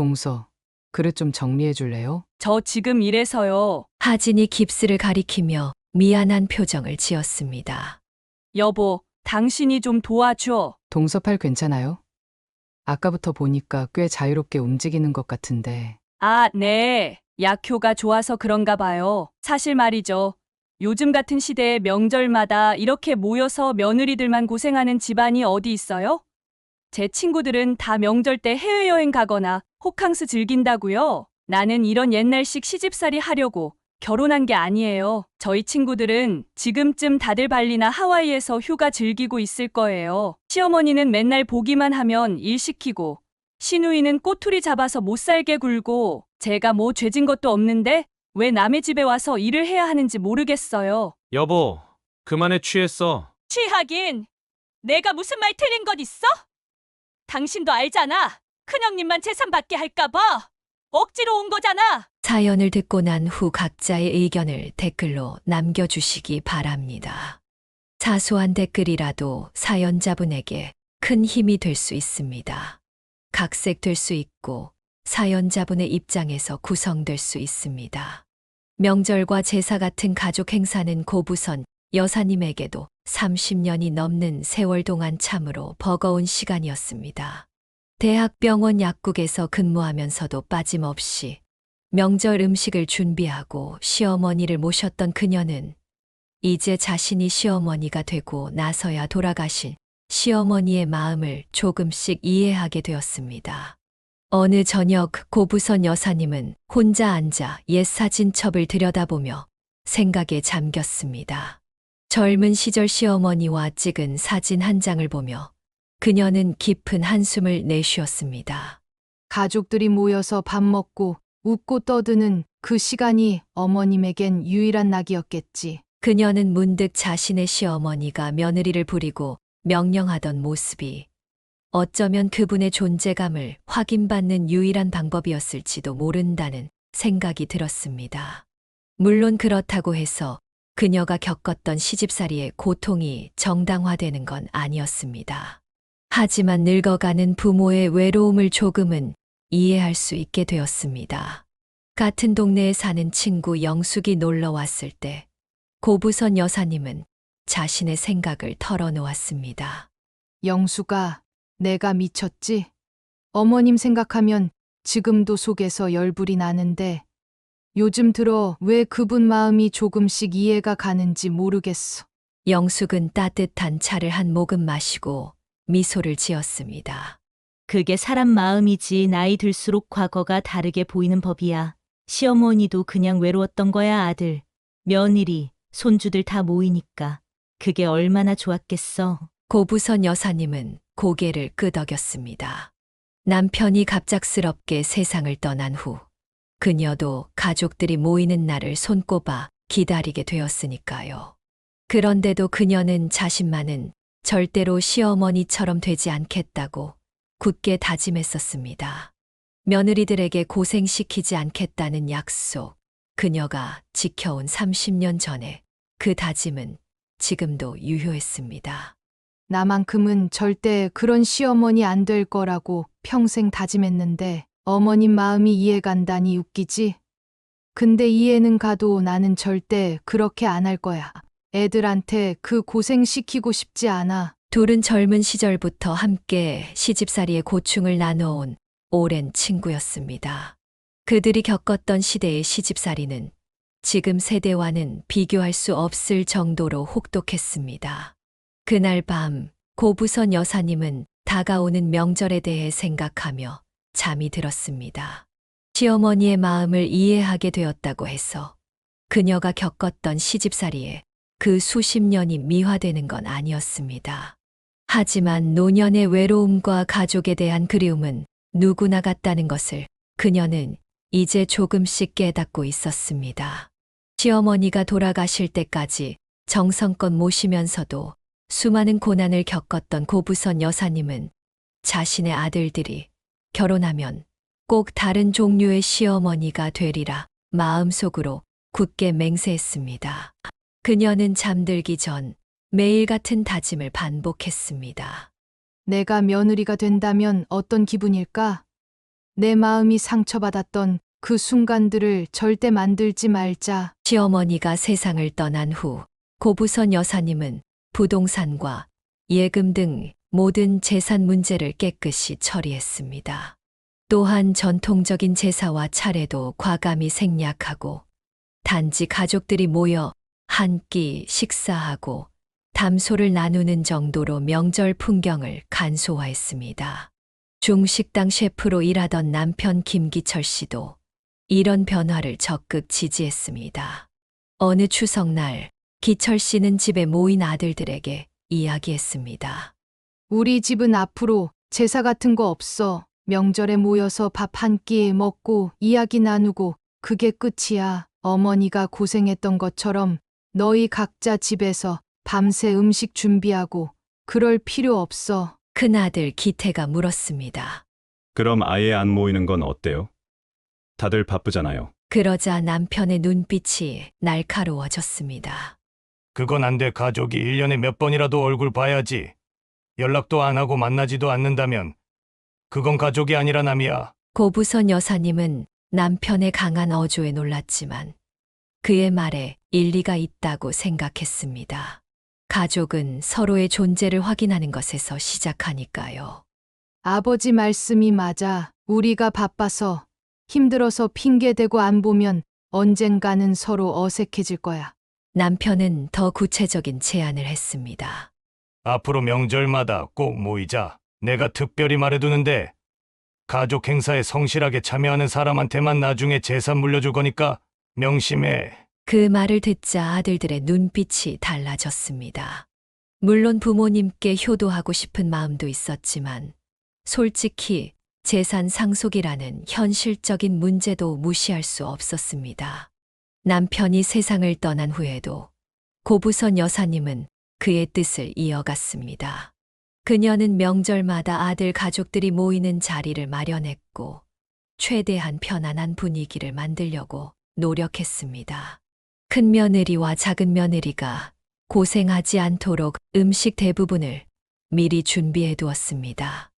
동서, 그릇 좀 정리해 줄래요? 저 지금 이래서요. 하진이 깁스를 가리키며 미안한 표정을 지었습니다. 여보, 당신이 좀 도와줘. 동서 팔 괜찮아요? 아까부터 보니까 꽤 자유롭게 움직이는 것 같은데. 아, 네. 약효가 좋아서 그런가 봐요. 사실 말이죠. 요즘 같은 시대에 명절마다 이렇게 모여서 며느리들만 고생하는 집안이 어디 있어요? 제 친구들은 다 명절 때 해외여행 가거나 호캉스 즐긴다고요. 나는 이런 옛날식 시집살이 하려고 결혼한 게 아니에요. 저희 친구들은 지금쯤 다들 발리나 하와이에서 휴가 즐기고 있을 거예요. 시어머니는 맨날 보기만 하면 일 시키고, 시누이는 꼬투리 잡아서 못 살게 굴고, 제가 뭐 죄진 것도 없는데 왜 남의 집에 와서 일을 해야 하는지 모르겠어요. 여보, 그만해 취했어. 취하긴 내가 무슨 말 틀린 것 있어? 당신도 알잖아. 큰형님만 재산 받게 할까봐 억지로 온 거잖아. 사연을 듣고 난 후 각자의 의견을 댓글로 남겨주시기 바랍니다. 사소한 댓글이라도 사연자분에게 큰 힘이 될 수 있습니다. 각색될 수 있고 사연자분의 입장에서 구성될 수 있습니다. 명절과 제사 같은 가족 행사는 고부선 여사님에게도 30년이 넘는 세월 동안 참으로 버거운 시간이었습니다. 대학병원 약국에서 근무하면서도 빠짐없이 명절 음식을 준비하고 시어머니를 모셨던 그녀는 이제 자신이 시어머니가 되고 나서야 돌아가신 시어머니의 마음을 조금씩 이해하게 되었습니다. 어느 저녁 고부선 여사님은 혼자 앉아 옛 사진첩을 들여다보며 생각에 잠겼습니다. 젊은 시절 시어머니와 찍은 사진 한 장을 보며 그녀는 깊은 한숨을 내쉬었습니다. 가족들이 모여서 밥 먹고 웃고 떠드는 그 시간이 어머님에겐 유일한 낙이었겠지. 그녀는 문득 자신의 시어머니가 며느리를 부리고 명령하던 모습이 어쩌면 그분의 존재감을 확인받는 유일한 방법이었을지도 모른다는 생각이 들었습니다. 물론 그렇다고 해서 그녀가 겪었던 시집살이의 고통이 정당화되는 건 아니었습니다. 하지만 늙어가는 부모의 외로움을 조금은 이해할 수 있게 되었습니다. 같은 동네에 사는 친구 영숙이 놀러 왔을 때 고부선 여사님은 자신의 생각을 털어놓았습니다. 영수가 내가 미쳤지? 어머님 생각하면 지금도 속에서 열불이 나는데 요즘 들어 왜 그분 마음이 조금씩 이해가 가는지 모르겠어. 영숙은 따뜻한 차를 한 모금 마시고 미소를 지었습니다. 그게 사람 마음이지 나이 들수록 과거가 다르게 보이는 법이야. 시어머니도 그냥 외로웠던 거야, 아들. 며느리, 손주들 다 모이니까. 그게 얼마나 좋았겠어. 고부선 여사님은 고개를 끄덕였습니다. 남편이 갑작스럽게 세상을 떠난 후 그녀도 가족들이 모이는 날을 손꼽아 기다리게 되었으니까요. 그런데도 그녀는 자신만은 절대로 시어머니처럼 되지 않겠다고 굳게 다짐했었습니다. 며느리들에게 고생시키지 않겠다는 약속, 그녀가 지켜온 30년 전에 그 다짐은 지금도 유효했습니다. 나만큼은 절대 그런 시어머니 안 될 거라고 평생 다짐했는데 어머님 마음이 이해간다니 웃기지? 근데 이해는 가도 나는 절대 그렇게 안 할 거야. 애들한테 그 고생 시키고 싶지 않아. 둘은 젊은 시절부터 함께 시집살이의 고충을 나눠온 오랜 친구였습니다. 그들이 겪었던 시대의 시집살이는 지금 세대와는 비교할 수 없을 정도로 혹독했습니다. 그날 밤 고부선 여사님은 다가오는 명절에 대해 생각하며 잠이 들었습니다. 시어머니의 마음을 이해하게 되었다고 해서 그녀가 겪었던 시집살이에 그 수십 년이 미화되는 건 아니었습니다. 하지만 노년의 외로움과 가족에 대한 그리움은 누구나 같다는 것을 그녀는 이제 조금씩 깨닫고 있었습니다. 시어머니가 돌아가실 때까지 정성껏 모시면서도 수많은 고난을 겪었던 고부선 여사님은 자신의 아들들이 결혼하면 꼭 다른 종류의 시어머니가 되리라 마음속으로 굳게 맹세했습니다. 그녀는 잠들기 전 매일 같은 다짐을 반복했습니다. 내가 며느리가 된다면 어떤 기분일까? 내 마음이 상처받았던 그 순간들을 절대 만들지 말자. 시어머니가 세상을 떠난 후 고부선 여사님은 부동산과 예금 등 모든 재산 문제를 깨끗이 처리했습니다. 또한 전통적인 제사와 차례도 과감히 생략하고 단지 가족들이 모여 한 끼 식사하고 담소를 나누는 정도로 명절 풍경을 간소화했습니다. 중식당 셰프로 일하던 남편 김기철 씨도 이런 변화를 적극 지지했습니다. 어느 추석날 기철 씨는 집에 모인 아들들에게 이야기했습니다. 우리 집은 앞으로 제사 같은 거 없어. 명절에 모여서 밥 한 끼 먹고 이야기 나누고 그게 끝이야. 어머니가 고생했던 것처럼 너희 각자 집에서 밤새 음식 준비하고 그럴 필요 없어. 큰아들 기태가 물었습니다. 그럼 아예 안 모이는 건 어때요? 다들 바쁘잖아요. 그러자 남편의 눈빛이 날카로워졌습니다. 그건 안 돼. 가족이 1년에 몇 번이라도 얼굴 봐야지. 연락도 안 하고 만나지도 않는다면 그건 가족이 아니라 남이야. 고부선 여사님은 남편의 강한 어조에 놀랐지만 그의 말에 일리가 있다고 생각했습니다. 가족은 서로의 존재를 확인하는 것에서 시작하니까요. 아버지 말씀이 맞아. 우리가 바빠서 힘들어서 핑계대고 안 보면 언젠가는 서로 어색해질 거야. 남편은 더 구체적인 제안을 했습니다. 앞으로 명절마다 꼭 모이자. 내가 특별히 말해두는데 가족 행사에 성실하게 참여하는 사람한테만 나중에 재산 물려줄 거니까 명심해. 그 말을 듣자 아들들의 눈빛이 달라졌습니다. 물론 부모님께 효도하고 싶은 마음도 있었지만 솔직히 재산 상속이라는 현실적인 문제도 무시할 수 없었습니다. 남편이 세상을 떠난 후에도 고부선 여사님은 그의 뜻을 이어갔습니다. 그녀는 명절마다 아들 가족들이 모이는 자리를 마련했고 최대한 편안한 분위기를 만들려고 노력했습니다. 큰 며느리와 작은 며느리가 고생하지 않도록 음식 대부분을 미리 준비해 두었습니다.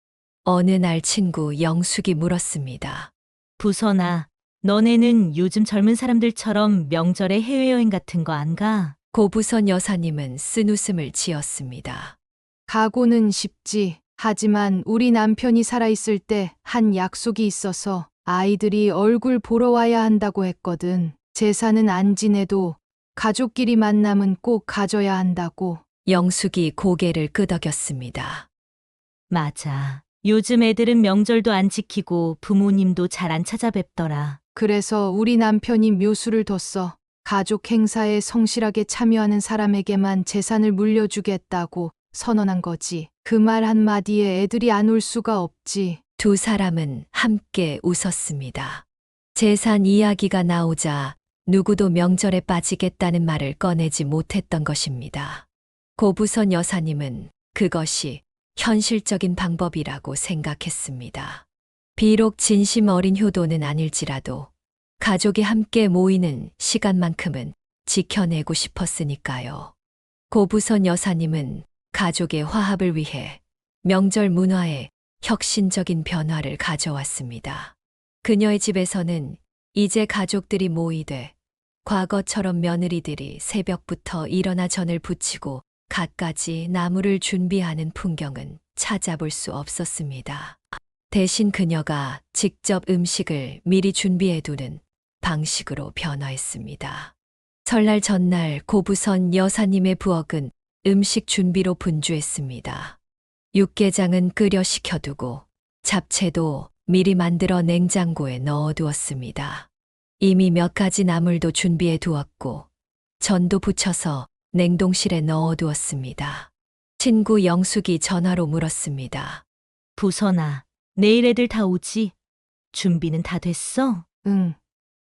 어느 날 친구 영숙이 물었습니다. 부선아, 너네는 요즘 젊은 사람들처럼 명절에 해외여행 같은 거 안 가? 고부선 여사님은 쓴웃음을 지었습니다. 가고는 싶지. 하지만 우리 남편이 살아있을 때 한 약속이 있어서 아이들이 얼굴 보러 와야 한다고 했거든. 제사는 안 지내도 가족끼리 만남은 꼭 가져야 한다고. 영숙이 고개를 끄덕였습니다. 맞아. 요즘 애들은 명절도 안 지키고 부모님도 잘 안 찾아뵙더라. 그래서 우리 남편이 묘수를 뒀어. 가족 행사에 성실하게 참여하는 사람에게만 재산을 물려주겠다고 선언한 거지. 그 말 한마디에 애들이 안 올 수가 없지. 두 사람은 함께 웃었습니다. 재산 이야기가 나오자 누구도 명절에 빠지겠다는 말을 꺼내지 못했던 것입니다. 고부선 여사님은 그것이 현실적인 방법이라고 생각했습니다. 비록 진심 어린 효도는 아닐지라도 가족이 함께 모이는 시간만큼은 지켜내고 싶었으니까요. 고부선 여사님은 가족의 화합을 위해 명절 문화에 혁신적인 변화를 가져왔습니다. 그녀의 집에서는 이제 가족들이 모이되 과거처럼 며느리들이 새벽부터 일어나 전을 부치고 갖가지 나물을 준비하는 풍경은 찾아볼 수 없었습니다. 대신 그녀가 직접 음식을 미리 준비해두는 방식으로 변화했습니다. 설날 전날 고부선 여사님의 부엌은 음식 준비로 분주했습니다. 육개장은 끓여 식혀두고 잡채도 미리 만들어 냉장고에 넣어두었습니다. 이미 몇 가지 나물도 준비해 두었고 전도 부쳐서 냉동실에 넣어두었습니다. 친구 영숙이 전화로 물었습니다. 부선아, 내일 애들 다 오지? 준비는 다 됐어? 응.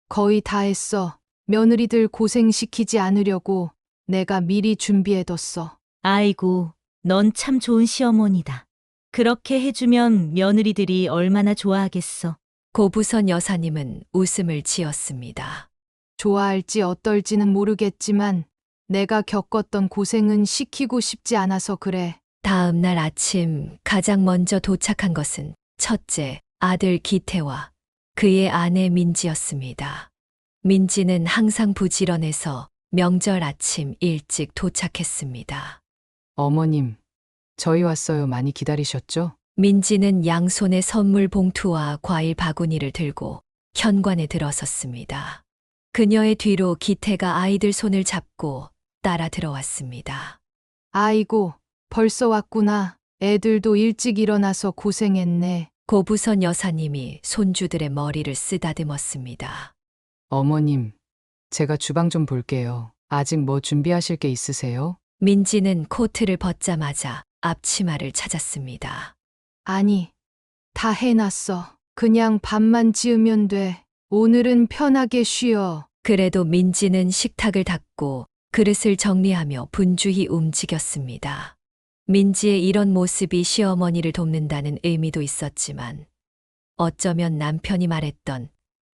거의 다 했어. 며느리들 고생시키지 않으려고 내가 미리 준비해뒀어. 아이고, 넌 참 좋은 시어머니다. 그렇게 해주면 며느리들이 얼마나 좋아하겠어. 고부선 여사님은 웃음을 지었습니다. 좋아할지 어떨지는 모르겠지만 내가 겪었던 고생은 시키고 싶지 않아서 그래. 다음 날 아침 가장 먼저 도착한 것은 첫째 아들 기태와 그의 아내 민지였습니다. 민지는 항상 부지런해서 명절 아침 일찍 도착했습니다. 어머님, 저희 왔어요. 많이 기다리셨죠? 민지는 양손에 선물 봉투와 과일 바구니를 들고 현관에 들어섰습니다. 그녀의 뒤로 기태가 아이들 손을 잡고 따라 들어왔습니다. 아이고, 벌써 왔구나. 애들도 일찍 일어나서 고생했네. 고부선 여사님이 손주들의 머리를 쓰다듬었습니다. 어머님, 제가 주방 좀 볼게요. 아직 뭐 준비하실 게 있으세요? 민지는 코트를 벗자마자 앞치마를 찾았습니다. 아니, 다 해놨어. 그냥 밥만 지으면 돼. 오늘은 편하게 쉬어. 그래도 민지는 식탁을 닦고 그릇을 정리하며 분주히 움직였습니다. 민지의 이런 모습이 시어머니를 돕는다는 의미도 있었지만 어쩌면 남편이 말했던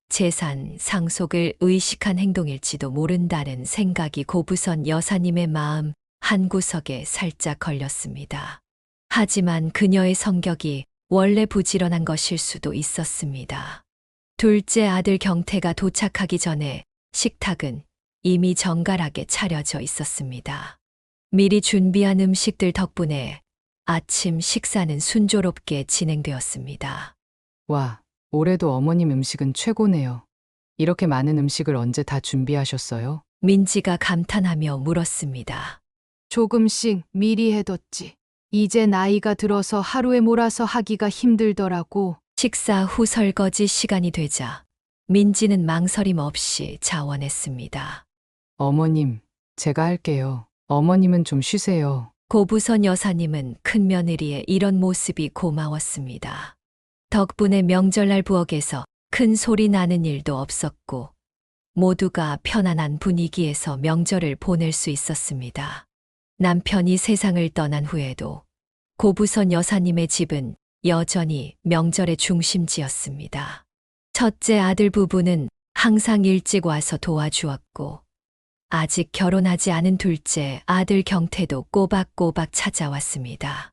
재산 상속을 의식한 행동일지도 모른다는 생각이 고부선 여사님의 마음 한구석에 살짝 걸렸습니다. 하지만 그녀의 성격이 원래 부지런한 것일 수도 있었습니다. 둘째 아들 경태가 도착하기 전에 식탁은 이미 정갈하게 차려져 있었습니다. 미리 준비한 음식들 덕분에 아침 식사는 순조롭게 진행되었습니다. 와, 올해도 어머님 음식은 최고네요. 이렇게 많은 음식을 언제 다 준비하셨어요? 민지가 감탄하며 물었습니다. 조금씩 미리 해뒀지. 이제 나이가 들어서 하루에 몰아서 하기가 힘들더라고. 식사 후 설거지 시간이 되자 민지는 망설임 없이 자원했습니다. 어머님, 제가 할게요. 어머님은 좀 쉬세요. 고부선 여사님은 큰며느리의 이런 모습이 고마웠습니다. 덕분에 명절날 부엌에서 큰 소리 나는 일도 없었고 모두가 편안한 분위기에서 명절을 보낼 수 있었습니다. 남편이 세상을 떠난 후에도 고부선 여사님의 집은 여전히 명절의 중심지였습니다. 첫째 아들 부부는 항상 일찍 와서 도와주었고 아직 결혼하지 않은 둘째 아들 경태도 꼬박꼬박 찾아왔습니다.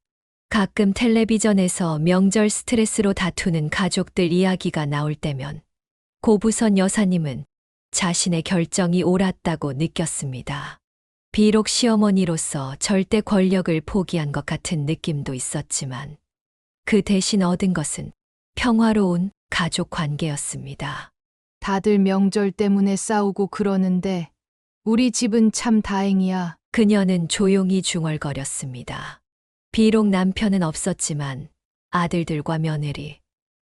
가끔 텔레비전에서 명절 스트레스로 다투는 가족들 이야기가 나올 때면 고부선 여사님은 자신의 결정이 옳았다고 느꼈습니다. 비록 시어머니로서 절대 권력을 포기한 것 같은 느낌도 있었지만 그 대신 얻은 것은 평화로운 가족 관계였습니다. 다들 명절 때문에 싸우고 그러는데 우리 집은 참 다행이야. 그녀는 조용히 중얼거렸습니다. 비록 남편은 없었지만 아들들과 며느리,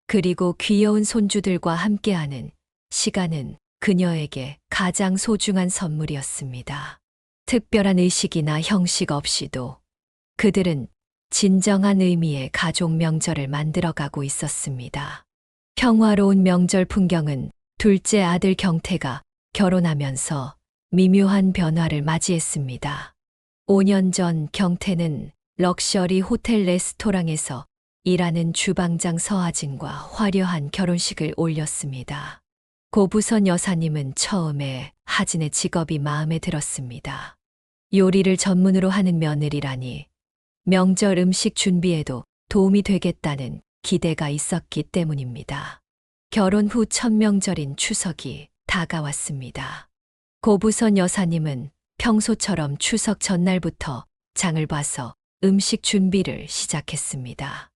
그리고 귀여운 손주들과 함께하는 시간은 그녀에게 가장 소중한 선물이었습니다. 특별한 의식이나 형식 없이도 그들은 진정한 의미의 가족 명절을 만들어가고 있었습니다. 평화로운 명절 풍경은 둘째 아들 경태가 결혼하면서 미묘한 변화를 맞이했습니다. 5년 전 경태는 럭셔리 호텔 레스토랑에서 일하는 주방장 서하진과 화려한 결혼식을 올렸습니다. 고부선 여사님은 처음에 하진의 직업이 마음에 들었습니다. 요리를 전문으로 하는 며느리라니 명절 음식 준비에도 도움이 되겠다는 기대가 있었기 때문입니다. 결혼 후 첫 명절인 추석이 다가왔습니다. 고부선 여사님은 평소처럼 추석 전날부터 장을 봐서 음식 준비를 시작했습니다.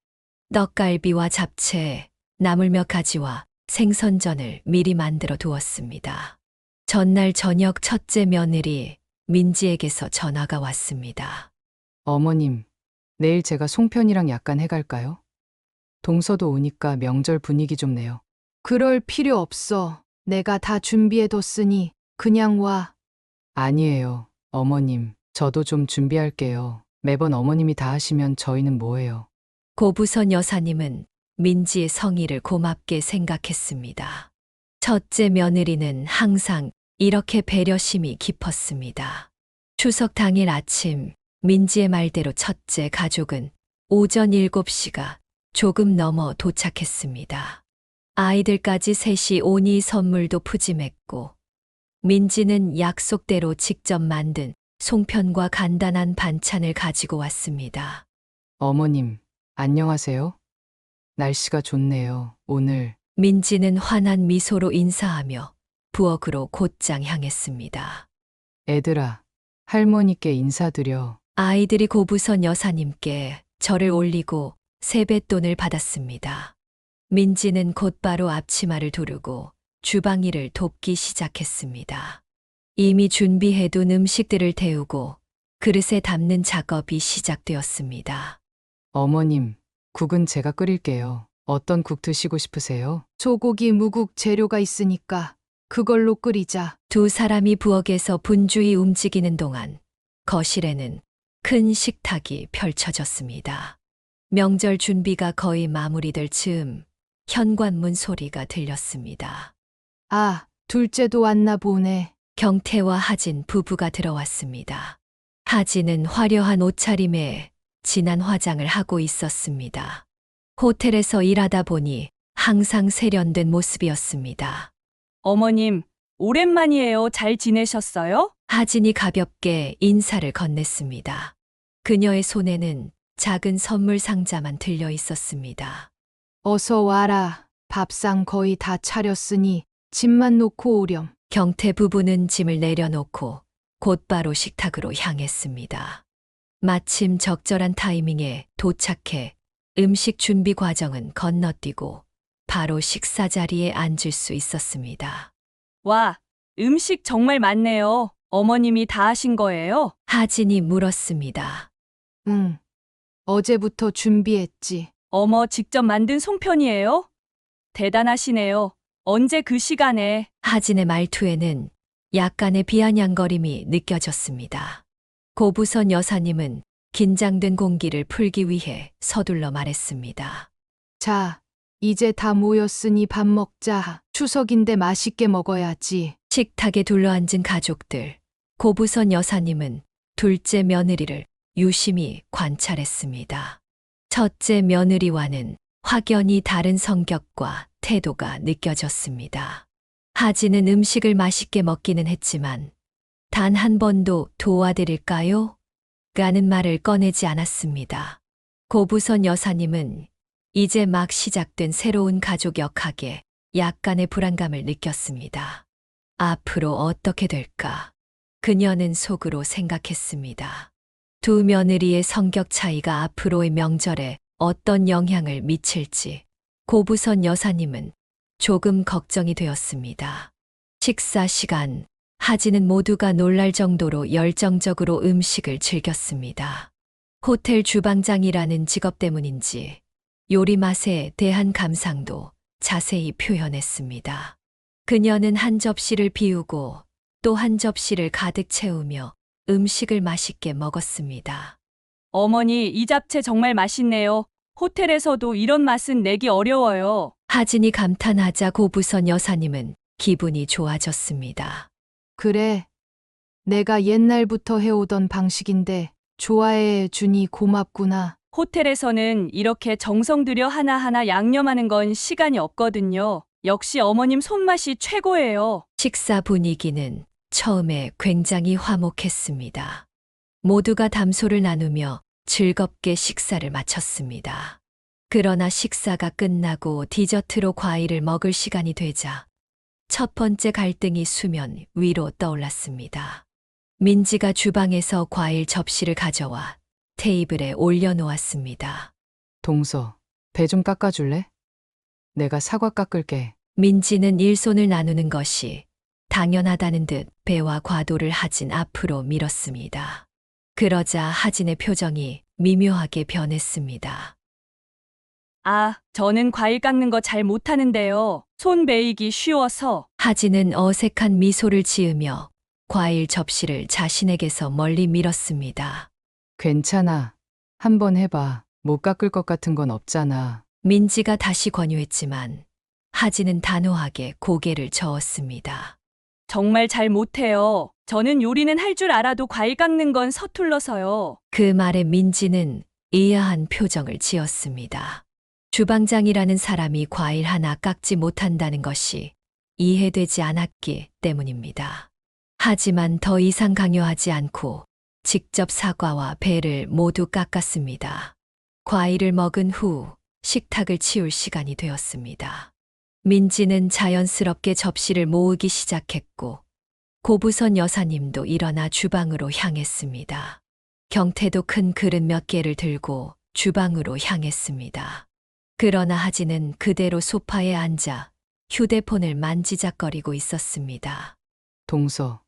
떡갈비와 잡채, 나물 몇 가지와 생선전을 미리 만들어 두었습니다. 전날 저녁 첫째 며느리 민지에게서 전화가 왔습니다. 어머님, 내일 제가 송편이랑 약간 해갈까요? 동서도 오니까 명절 분위기 좀 내요. 그럴 필요 없어. 내가 다 준비해뒀으니 그냥 와. 아니에요, 어머님. 저도 좀 준비할게요. 매번 어머님이 다 하시면 저희는 뭐해요? 고부선 여사님은 민지의 성의를 고맙게 생각했습니다. 첫째 며느리는 항상 이렇게 배려심이 깊었습니다. 추석 당일 아침 민지의 말대로 첫째 가족은 오전 7시가 조금 넘어 도착했습니다. 아이들까지 셋이 오니 선물도 푸짐했고 민지는 약속대로 직접 만든 송편과 간단한 반찬을 가지고 왔습니다. 어머님, 안녕하세요? 날씨가 좋네요. 오늘 민지는 환한 미소로 인사하며 부엌으로 곧장 향했습니다. 애들아, 할머니께 인사드려. 아이들이 고부선 여사님께 절을 올리고 세뱃돈을 받았습니다. 민지는 곧바로 앞치마를 두르고 주방 일을 돕기 시작했습니다. 이미 준비해둔 음식들을 데우고 그릇에 담는 작업이 시작되었습니다. 어머님, 국은 제가 끓일게요. 어떤 국 드시고 싶으세요? 소고기 무국 재료가 있으니까 그걸로 끓이자. 두 사람이 부엌에서 분주히 움직이는 동안 거실에는 큰 식탁이 펼쳐졌습니다. 명절 준비가 거의 마무리될 즈음 현관문 소리가 들렸습니다. 아, 둘째도 왔나 보네. 경태와 하진 부부가 들어왔습니다. 하진은 화려한 옷차림에 진한 화장을 하고 있었습니다. 호텔에서 일하다 보니 항상 세련된 모습이었습니다. 어머님, 오랜만이에요. 잘 지내셨어요? 하진이 가볍게 인사를 건넸습니다. 그녀의 손에는 작은 선물 상자만 들려 있었습니다. 어서 와라. 밥상 거의 다 차렸으니 짐만 놓고 오렴. 경태 부부는 짐을 내려놓고 곧바로 식탁으로 향했습니다. 마침 적절한 타이밍에 도착해 음식 준비 과정은 건너뛰고 바로 식사 자리에 앉을 수 있었습니다. 와, 음식 정말 많네요. 어머님이 다 하신 거예요? 하진이 물었습니다. 응. 어제부터 준비했지. 어머, 직접 만든 송편이에요? 대단하시네요. 언제 그 시간에? 하진의 말투에는 약간의 비아냥거림이 느껴졌습니다. 고부선 여사님은 긴장된 공기를 풀기 위해 서둘러 말했습니다. 자, 이제 다 모였으니 밥 먹자. 추석인데 맛있게 먹어야지. 식탁에 둘러앉은 가족들, 고부선 여사님은 둘째 며느리를 유심히 관찰했습니다. 첫째 며느리와는 확연히 다른 성격과 태도가 느껴졌습니다. 하진은 음식을 맛있게 먹기는 했지만 단 한 번도 도와드릴까요? 라는 말을 꺼내지 않았습니다. 고부선 여사님은 이제 막 시작된 새로운 가족 역학에 약간의 불안감을 느꼈습니다. 앞으로 어떻게 될까? 그녀는 속으로 생각했습니다. 두 며느리의 성격 차이가 앞으로의 명절에 어떤 영향을 미칠지 고부선 여사님은 조금 걱정이 되었습니다. 식사 시간, 하진은 모두가 놀랄 정도로 열정적으로 음식을 즐겼습니다. 호텔 주방장이라는 직업 때문인지 요리 맛에 대한 감상도 자세히 표현했습니다. 그녀는 한 접시를 비우고 또 한 접시를 가득 채우며 음식을 맛있게 먹었습니다. 어머니, 이 잡채 정말 맛있네요. 호텔에서도 이런 맛은 내기 어려워요. 하진이 감탄하자 고부선 여사님은 기분이 좋아졌습니다. 그래. 내가 옛날부터 해오던 방식인데 좋아해 주니 고맙구나. 호텔에서는 이렇게 정성 들여 하나하나 양념하는 건 시간이 없거든요. 역시 어머님 손맛이 최고예요. 식사 분위기는 처음에 굉장히 화목했습니다. 모두가 담소를 나누며 즐겁게 식사를 마쳤습니다. 그러나 식사가 끝나고 디저트로 과일을 먹을 시간이 되자 첫 번째 갈등이 수면 위로 떠올랐습니다. 민지가 주방에서 과일 접시를 가져와 테이블에 올려놓았습니다. 동서, 배 좀 깎아줄래? 내가 사과 깎을게. 민지는 일손을 나누는 것이 당연하다는 듯 배와 과도를 하진 앞으로 밀었습니다. 그러자 하진의 표정이 미묘하게 변했습니다. 아, 저는 과일 깎는 거 잘 못하는데요. 손 베이기 쉬워서. 하진은 어색한 미소를 지으며 과일 접시를 자신에게서 멀리 밀었습니다. 괜찮아. 한번 해봐. 못 깎을 것 같은 건 없잖아. 민지가 다시 권유했지만 하진은 단호하게 고개를 저었습니다. 정말 잘 못해요. 저는 요리는 할 줄 알아도 과일 깎는 건 서툴러서요. 그 말에 민지는 의아한 표정을 지었습니다. 주방장이라는 사람이 과일 하나 깎지 못한다는 것이 이해되지 않았기 때문입니다. 하지만 더 이상 강요하지 않고 직접 사과와 배를 모두 깎았습니다. 과일을 먹은 후 식탁을 치울 시간이 되었습니다. 민지는 자연스럽게 접시를 모으기 시작했고 고부선 여사님도 일어나 주방으로 향했습니다. 경태도 큰 그릇 몇 개를 들고 주방으로 향했습니다. 그러나 하진은 그대로 소파에 앉아 휴대폰을 만지작거리고 있었습니다. 동서,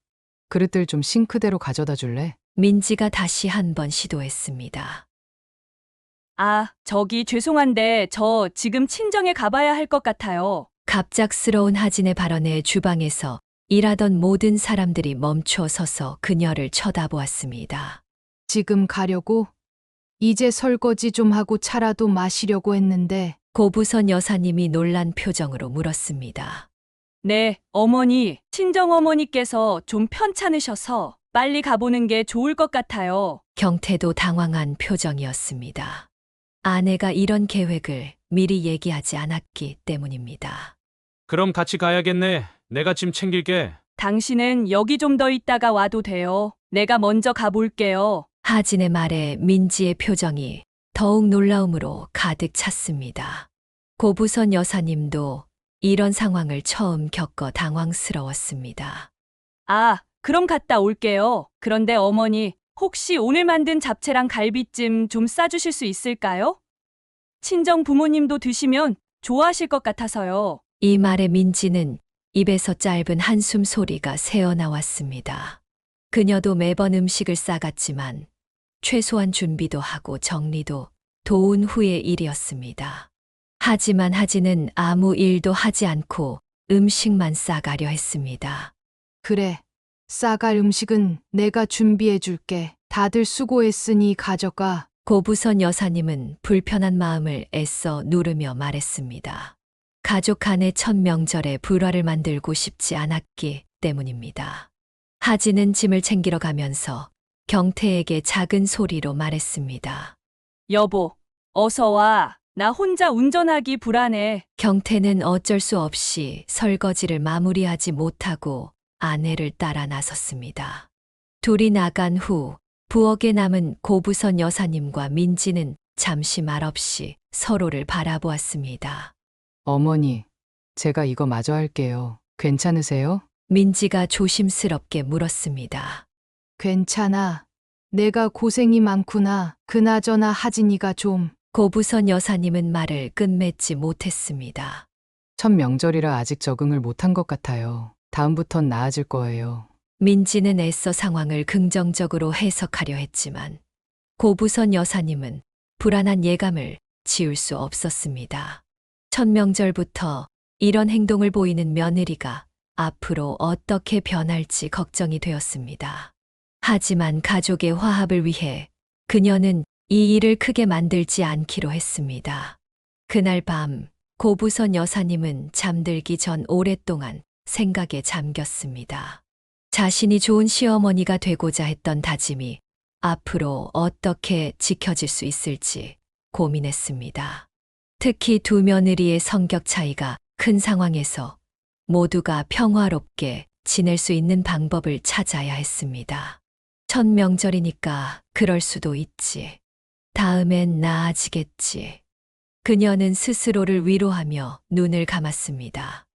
그릇들 좀 싱크대로 가져다 줄래? 민지가 다시 한 번 시도했습니다. 아, 저기 죄송한데 저 지금 친정에 가봐야 할 것 같아요. 갑작스러운 하진의 발언에 주방에서 일하던 모든 사람들이 멈춰 서서 그녀를 쳐다보았습니다. 지금 가려고? 이제 설거지 좀 하고 차라도 마시려고 했는데 고부선 여사님이 놀란 표정으로 물었습니다. 네, 어머니, 친정어머니께서 좀 편찮으셔서 빨리 가보는 게 좋을 것 같아요. 경태도 당황한 표정이었습니다. 아내가 이런 계획을 미리 얘기하지 않았기 때문입니다. 그럼 같이 가야겠네. 내가 짐 챙길게. 당신은 여기 좀 더 있다가 와도 돼요. 내가 먼저 가볼게요. 하진의 말에 민지의 표정이 더욱 놀라움으로 가득 찼습니다. 고부선 여사님도 이런 상황을 처음 겪어 당황스러웠습니다. 아, 그럼 갔다 올게요. 그런데 어머니, 혹시 오늘 만든 잡채랑 갈비찜 좀 싸주실 수 있을까요? 친정 부모님도 드시면 좋아하실 것 같아서요. 이 말에 민지는 입에서 짧은 한숨 소리가 새어나왔습니다. 그녀도 매번 음식을 싸갔지만 최소한 준비도 하고 정리도 도운 후의 일이었습니다. 하지만 하진은 아무 일도 하지 않고 음식만 싸가려 했습니다. 그래, 싸갈 음식은 내가 준비해 줄게. 다들 수고했으니 가져가. 고부선 여사님은 불편한 마음을 애써 누르며 말했습니다. 가족 간의 첫 명절에 불화를 만들고 싶지 않았기 때문입니다. 하진은 짐을 챙기러 가면서 경태에게 작은 소리로 말했습니다. 여보, 어서 와. 나 혼자 운전하기 불안해. 경태는 어쩔 수 없이 설거지를 마무리하지 못하고 아내를 따라 나섰습니다. 둘이 나간 후 부엌에 남은 고부선 여사님과 민지는 잠시 말없이 서로를 바라보았습니다. 어머니, 제가 이거 마저 할게요. 괜찮으세요? 민지가 조심스럽게 물었습니다. 괜찮아. 내가 고생이 많구나. 그나저나 하진이가 좀. 고부선 여사님은 말을 끝맺지 못했습니다. 첫 명절이라 아직 적응을 못한 것 같아요. 다음부턴 나아질 거예요. 민지는 애써 상황을 긍정적으로 해석하려 했지만 고부선 여사님은 불안한 예감을 지울 수 없었습니다. 첫 명절부터 이런 행동을 보이는 며느리가 앞으로 어떻게 변할지 걱정이 되었습니다. 하지만 가족의 화합을 위해 그녀는 이 일을 크게 만들지 않기로 했습니다. 그날 밤 고부선 여사님은 잠들기 전 오랫동안 생각에 잠겼습니다. 자신이 좋은 시어머니가 되고자 했던 다짐이 앞으로 어떻게 지켜질 수 있을지 고민했습니다. 특히 두 며느리의 성격 차이가 큰 상황에서 모두가 평화롭게 지낼 수 있는 방법을 찾아야 했습니다. 첫 명절이니까 그럴 수도 있지. 다음엔 나아지겠지. 그녀는 스스로를 위로하며 눈을 감았습니다.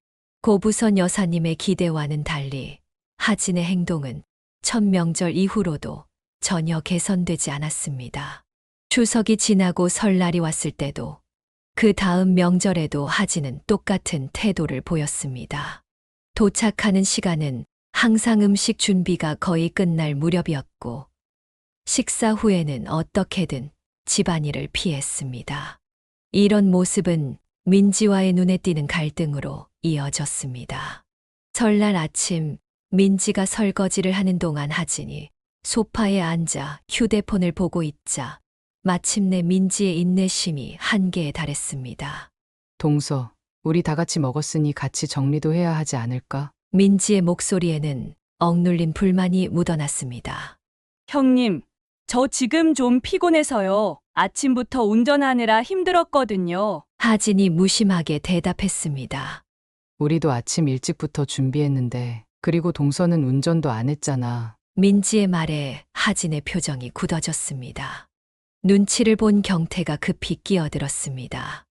고부선 여사님의 기대와는 달리 하진의 행동은 첫 명절 이후로도 전혀 개선되지 않았습니다. 추석이 지나고 설날이 왔을 때도 그 다음 명절에도 하진은 똑같은 태도를 보였습니다. 도착하는 시간은 항상 음식 준비가 거의 끝날 무렵이었고 식사 후에는 어떻게든 집안일을 피했습니다. 이런 모습은 민지와의 눈에 띄는 갈등으로 이어졌습니다. 설날 아침 민지가 설거지를 하는 동안 하진이 소파에 앉아 휴대폰을 보고 있자 마침내 민지의 인내심이 한계에 달했습니다. 동서, 우리 다 같이 먹었으니 같이 정리도 해야 하지 않을까? 민지의 목소리에는 억눌린 불만이 묻어났습니다. 형님, 저 지금 좀 피곤해서요. 아침부터 운전하느라 힘들었거든요. 하진이 무심하게 대답했습니다. 우리도 아침 일찍부터 준비했는데, 그리고 동서는 운전도 안 했잖아. 민지의 말에 하진의 표정이 굳어졌습니다. 눈치를 본 경태가 급히 끼어들었습니다.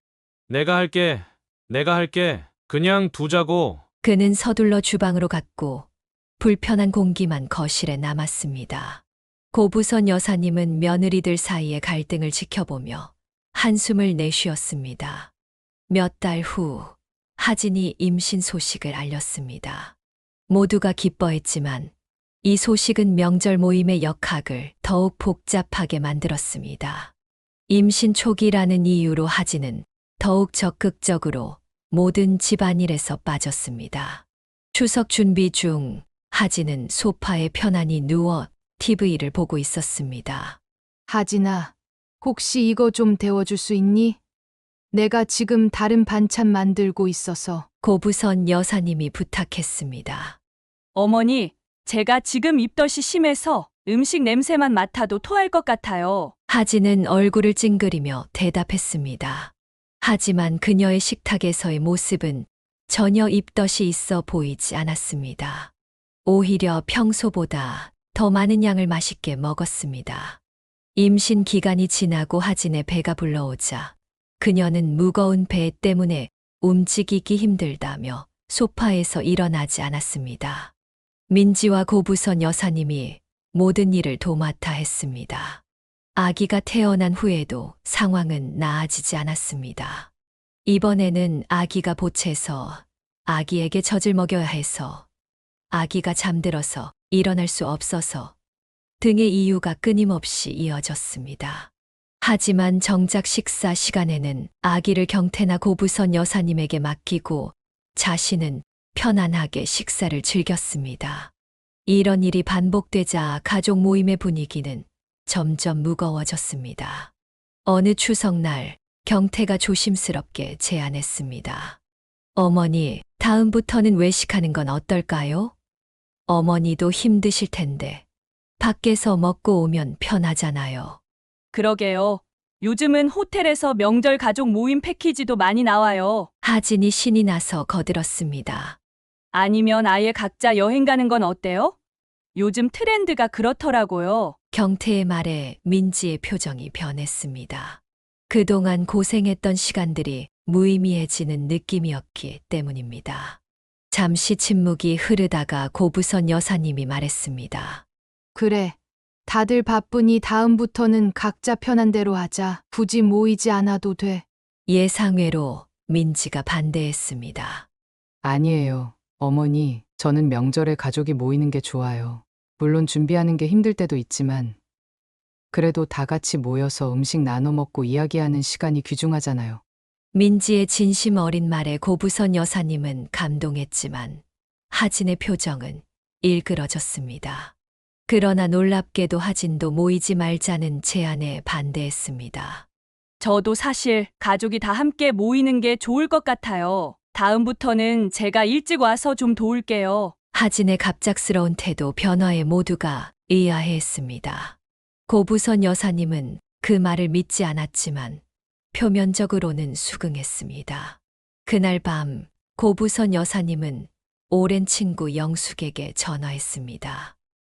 내가 할게. 내가 할게. 그냥 두자고. 그는 서둘러 주방으로 갔고 불편한 공기만 거실에 남았습니다. 고부선 여사님은 며느리들 사이의 갈등을 지켜보며 한숨을 내쉬었습니다. 몇 달 후 하진이 임신 소식을 알렸습니다. 모두가 기뻐했지만 이 소식은 명절 모임의 역학을 더욱 복잡하게 만들었습니다. 임신 초기라는 이유로 하진은 더욱 적극적으로 모든 집안일에서 빠졌습니다. 추석 준비 중 하진은 소파에 편안히 누워 TV를 보고 있었습니다. 하진아, 혹시 이거 좀 데워줄 수 있니? 내가 지금 다른 반찬 만들고 있어서. 고부선 여사님이 부탁했습니다. 어머니, 제가 지금 입덧이 심해서 음식 냄새만 맡아도 토할 것 같아요. 하진은 얼굴을 찡그리며 대답했습니다. 하지만 그녀의 식탁에서의 모습은 전혀 입덧이 있어 보이지 않았습니다. 오히려 평소보다 더 많은 양을 맛있게 먹었습니다. 임신 기간이 지나고 하진의 배가 불러오자 그녀는 무거운 배 때문에 움직이기 힘들다며 소파에서 일어나지 않았습니다. 민지와 고부선 여사님이 모든 일을 도맡아 했습니다. 아기가 태어난 후에도 상황은 나아지지 않았습니다. 이번에는 아기가 보채서 아기에게 젖을 먹여야 해서 아기가 잠들어서 일어날 수 없어서 등의 이유가 끊임없이 이어졌습니다. 하지만 정작 식사 시간에는 아기를 경태나 고부선 여사님에게 맡기고 자신은 편안하게 식사를 즐겼습니다. 이런 일이 반복되자 가족 모임의 분위기는 점점 무거워졌습니다. 어느 추석날 경태가 조심스럽게 제안했습니다. 어머니, 다음부터는 외식하는 건 어떨까요? 어머니도 힘드실 텐데 밖에서 먹고 오면 편하잖아요. 그러게요. 요즘은 호텔에서 명절 가족 모임 패키지도 많이 나와요. 하진이 신이 나서 거들었습니다. 아니면 아예 각자 여행 가는 건 어때요? 요즘 트렌드가 그렇더라고요. 경태의 말에 민지의 표정이 변했습니다. 그동안 고생했던 시간들이 무의미해지는 느낌이었기 때문입니다. 잠시 침묵이 흐르다가 고부선 여사님이 말했습니다. 그래. 다들 바쁘니 다음부터는 각자 편한 대로 하자. 굳이 모이지 않아도 돼. 예상외로 민지가 반대했습니다. 아니에요. 어머니, 저는 명절에 가족이 모이는 게 좋아요. 물론 준비하는 게 힘들 때도 있지만, 그래도 다 같이 모여서 음식 나눠 먹고 이야기하는 시간이 귀중하잖아요. 민지의 진심 어린 말에 고부선 여사님은 감동했지만 하진의 표정은 일그러졌습니다. 그러나 놀랍게도 하진도 모이지 말자는 제안에 반대했습니다. 저도 사실 가족이 다 함께 모이는 게 좋을 것 같아요. 다음부터는 제가 일찍 와서 좀 도울게요. 하진의 갑작스러운 태도 변화에 모두가 의아해했습니다. 고부선 여사님은 그 말을 믿지 않았지만 표면적으로는 수긍했습니다. 그날 밤 고부선 여사님은 오랜 친구 영숙에게 전화했습니다.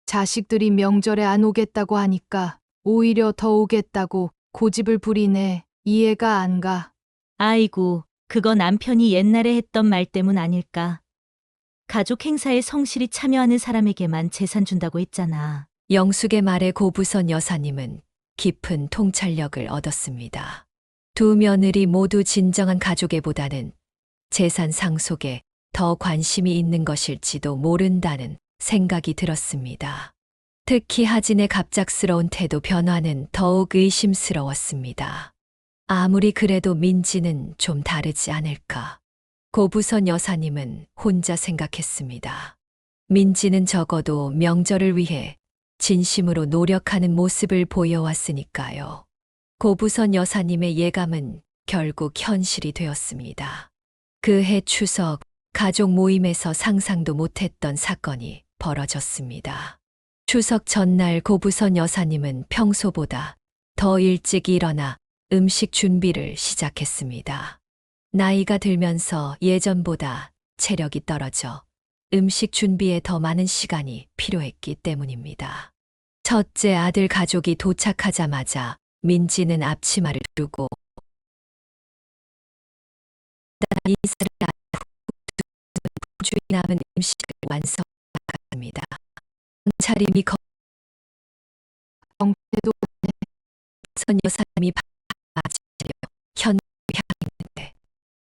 자식들이 명절에 안 오겠다고 하니까 오히려 더 오겠다고 고집을 부리네. 이해가 안 가. 아이고, 그거 남편이 옛날에 했던 말 때문 아닐까. 가족 행사에 성실히 참여하는 사람에게만 재산 준다고 했잖아. 영숙의 말에 고부선 여사님은 깊은 통찰력을 얻었습니다. 두 며느리 모두 진정한 가족애보다는 재산 상속에 더 관심이 있는 것일지도 모른다는 생각이 들었습니다. 특히 하진의 갑작스러운 태도 변화는 더욱 의심스러웠습니다. 아무리 그래도 민지는 좀 다르지 않을까. 고부선 여사님은 혼자 생각했습니다. 민지는 적어도 명절을 위해 진심으로 노력하는 모습을 보여왔으니까요. 고부선 여사님의 예감은 결국 현실이 되었습니다. 그해 추석 가족 모임에서 상상도 못했던 사건이 벌어졌습니다. 추석 전날 고부선 여사님은 평소보다 더 일찍 일어나 음식 준비를 시작했습니다. 나이가 들면서 예전보다 체력이 떨어져 음식 준비에 더 많은 시간이 필요했기 때문입니다. 첫째 아들 가족이 도착하자마자 민지는 앞치마를 두고 인사를 한 후 주에 남은 음식을 완성하였습니다. 차림이 정태도 선 여사님이 맞으려 현을 향했는데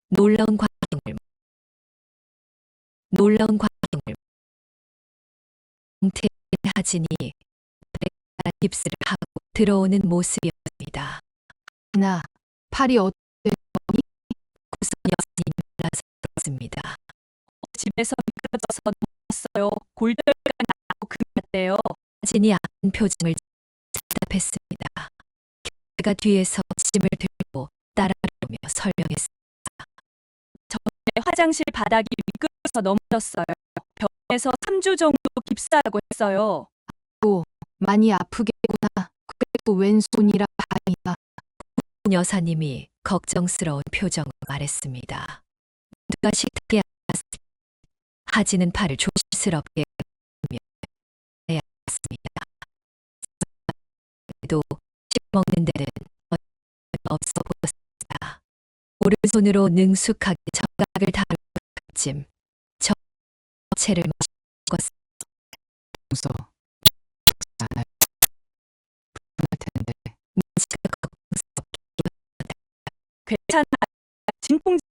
놀라운 광경을 하진이 깁스를 하고 들어오는 모습이었습니다. 나 팔이 구선 여사님이 나섰습니다. 집에서 미끄러져서 넘었어요. 골절가 나고 그랬대요. 하진이 아픈 표정을 대답했습니다. 제가 뒤에서 짐을 들고 따라오며 설명했습니다. 화장실 바닥이 미끄러져서 넘어졌어요. 병원에서 3주 정도 깁스하라고 했어요. 많이 아프겠구나. 그래도 왼손이라 다행이다. 여사님이 걱정스러운 표정으로 말했습니다. 누가 식탁에 앉았습니다. 하진은 팔을 조심스럽게 들며 해왔습니다. 그래도 씹먹는 데는 없어 보였습니다. 오른손으로 능숙하게 젓가락을 다루고 찜, 채를 마시고 용서. 않아요. 불편할 텐데. 민지가 걱정스럽게 괜찮아. 진통제